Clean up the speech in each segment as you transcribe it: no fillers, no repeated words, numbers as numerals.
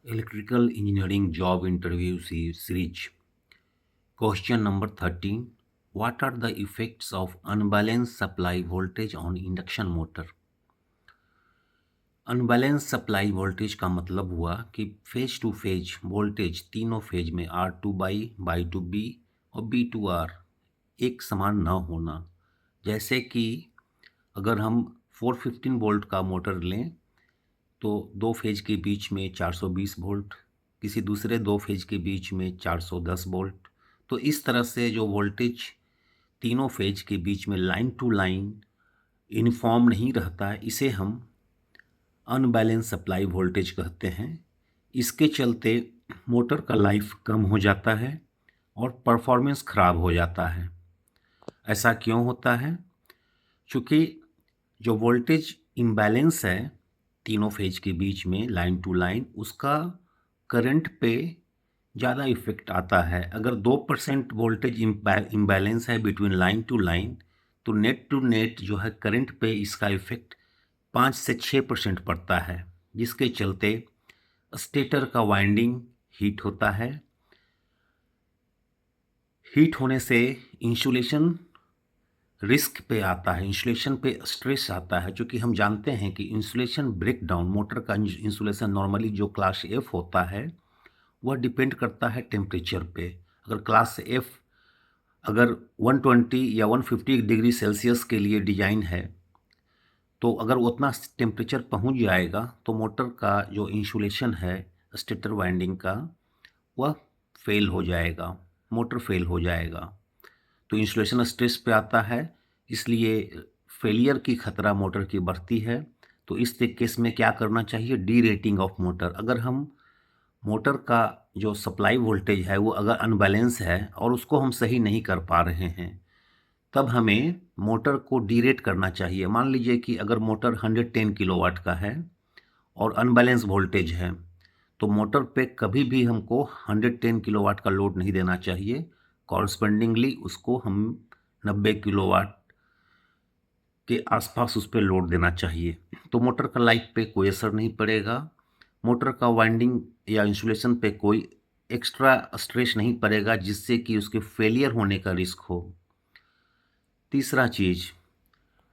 Electrical Engineering Job Interview Series. Question number 13. What are the effects of unbalanced supply voltage on induction motor? Unbalance supply voltage का मतलब हुआ कि phase two phase voltage तीनों phase में R2/Y2B और B2R एक समान न होना। जैसे कि अगर हम 415 वोल्ट का मोटर लें तो दो फेज के बीच में 420 वोल्ट, किसी दूसरे दो फेज के बीच में 410 वोल्ट। तो इस तरह से जो वोल्टेज तीनों फेज के बीच में लाइन टू लाइन यूनिफॉर्म नहीं रहता है, इसे हम अनबैलेंस सप्लाई वोल्टेज कहते हैं। इसके चलते मोटर का लाइफ कम हो जाता है और परफॉर्मेंस खराब हो जाता है। ऐसा क्यों होता है? चूँकि जो वोल्टेज इम्बैलेंस है तीनों फेज के बीच में लाइन टू लाइन, उसका करंट पे ज़्यादा इफ़ेक्ट आता है। अगर 2% वोल्टेज इम्बैलेंस है बिटवीन लाइन टू लाइन, तो नेट टू नेट जो है करंट पे इसका इफ़ेक्ट 5 से 6% पड़ता है, जिसके चलते स्टेटर का वाइंडिंग हीट होता है। हीट होने से इंसुलेशन रिस्क पे आता है, इंसुलेशन पे स्ट्रेस आता है, क्योंकि हम जानते हैं कि इंसुलेशन ब्रेकडाउन, मोटर का इंसुलेशन नॉर्मली जो क्लास एफ होता है वह डिपेंड करता है टेम्परेचर पे। अगर क्लास एफ अगर 120 या 150 डिग्री सेल्सियस के लिए डिज़ाइन है, तो अगर उतना टेम्परेचर पहुंच जाएगा तो मोटर का जो इंसुलेशन है स्टेटर वाइंडिंग का, वह फेल हो जाएगा, मोटर फेल हो जाएगा। तो इंसुलेशन स्ट्रेस पे आता है, इसलिए फेलियर की खतरा मोटर की बढ़ती है। तो इस केस में क्या करना चाहिए? D rating of motor. अगर हम मोटर का जो सप्लाई वोल्टेज है वो अगर अनबैलेंस है और उसको हम सही नहीं कर पा रहे हैं, तब हमें मोटर को डीरेट करना चाहिए। मान लीजिए कि अगर मोटर 110 किलोवाट का है और अनबैलेंस वोल्टेज है, तो मोटर पे कभी भी हमको 110 किलोवाट का लोड नहीं देना चाहिए। कॉरस्पेंडिंगली उसको हम 90 किलोवाट के आसपास उस पर लोड देना चाहिए, तो मोटर का लाइफ पे कोई असर नहीं पड़ेगा। मोटर का वाइंडिंग या इंसुलेशन पे कोई एक्स्ट्रा स्ट्रेस नहीं पड़ेगा, जिससे कि उसके फेलियर होने का रिस्क हो। तीसरा चीज़,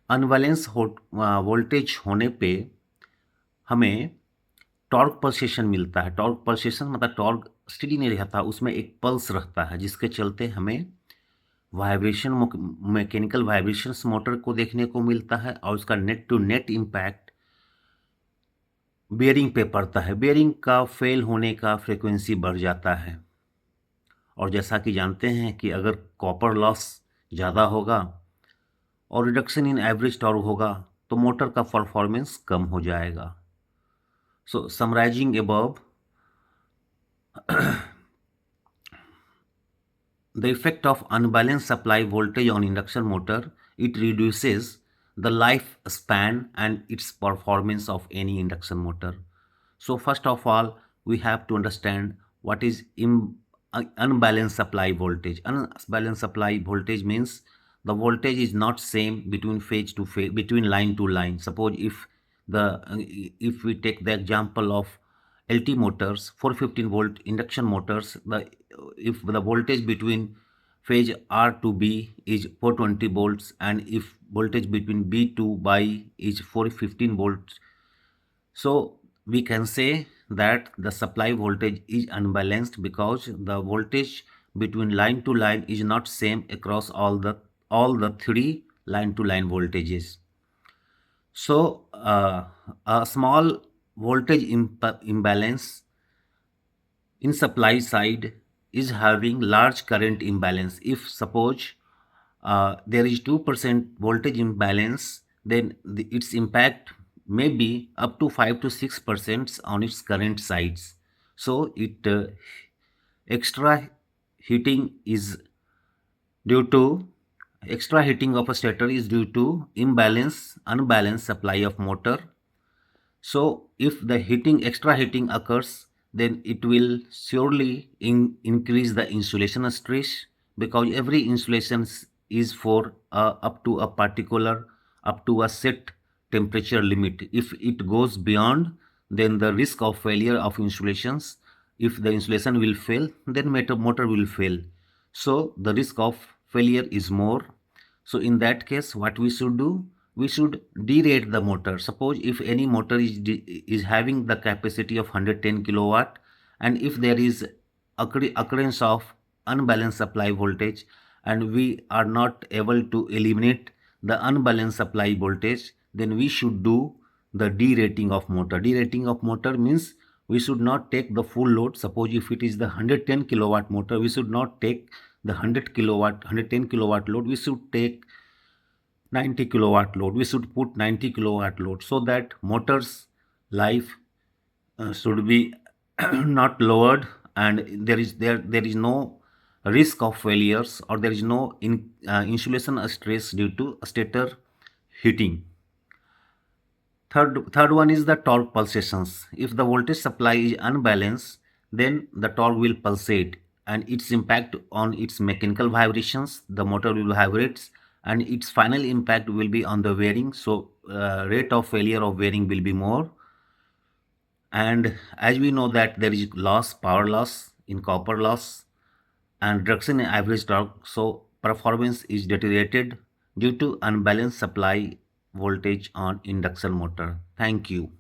अनबैलेंस वोल्टेज होने पे हमें टॉर्क पल्सेशन मिलता है। टॉर्क पल्सेशन मतलब टॉर्क स्टेडी नहीं रहता, उसमें एक पल्स रहता है, जिसके चलते हमें वाइब्रेशन, मैकेनिकल वाइब्रेशंस मोटर को देखने को मिलता है और उसका net to net impact bearing पे पड़ता है। बेयरिंग का फेल होने का फ्रीक्वेंसी बढ़ जाता है, और जैसा कि जानते हैं कि अगर कॉपर लॉस ज़्यादा होगा और रिडक्शन इन एवरेज टॉर्क होगा तो मोटर का परफॉर्मेंस कम हो जाएगा। So summarising above, the effect of unbalanced supply voltage on induction motor, it reduces the lifespan and its performance of any induction motor. So first of all, we have to understand what is unbalanced supply voltage. Unbalanced supply voltage means the voltage is not same between phase to phase, between line to line. Suppose if we take the example of LT motors, 415 volt induction motors, if the voltage between phase R to B is 420 volts, and if voltage between B to Y is 415 volts, so we can say that the supply voltage is unbalanced because the voltage between line to line is not same across all the three line to line voltages. So a small voltage imbalance in supply side is having large current imbalance. If suppose there is 2% voltage imbalance, then its impact may be up to 5 to 6% on its current sides. So extra heating is due to extra heating of a stator is due to unbalanced supply of motor. So if the extra heating occurs, then it will surely increase the insulation stress, because every insulation is for up to a particular, up to a set temperature limit. If it goes beyond, then the risk of failure of insulations, if the insulation will fail, then motor will fail. So the risk of failure is more. So in that case, what we should do, we should derate the motor. Suppose if any motor is having the capacity of 110 kilowatt, and if there is occurrence of unbalanced supply voltage, and we are not able to eliminate the unbalanced supply voltage, then we should do the derating of motor. Derating of motor means we should not take the full load. Suppose if it is the 110 kilowatt motor, we should not take the 110 kilowatt load. We should take 90 kilowatt load. We should put 90 kilowatt load, so that motor's life should be not lowered, and there is no risk of failures, or there is no insulation stress due to stator heating. Third one is the torque pulsations. If the voltage supply is unbalanced, then the torque will pulsate, and its impact on its mechanical vibrations, the motor will vibrate, and its final impact will be on the wearing. So rate of failure of wearing will be more. And as we know that there is power loss in copper loss, and reduction in average torque, so performance is deteriorated due to unbalanced supply voltage on induction motor. Thank you.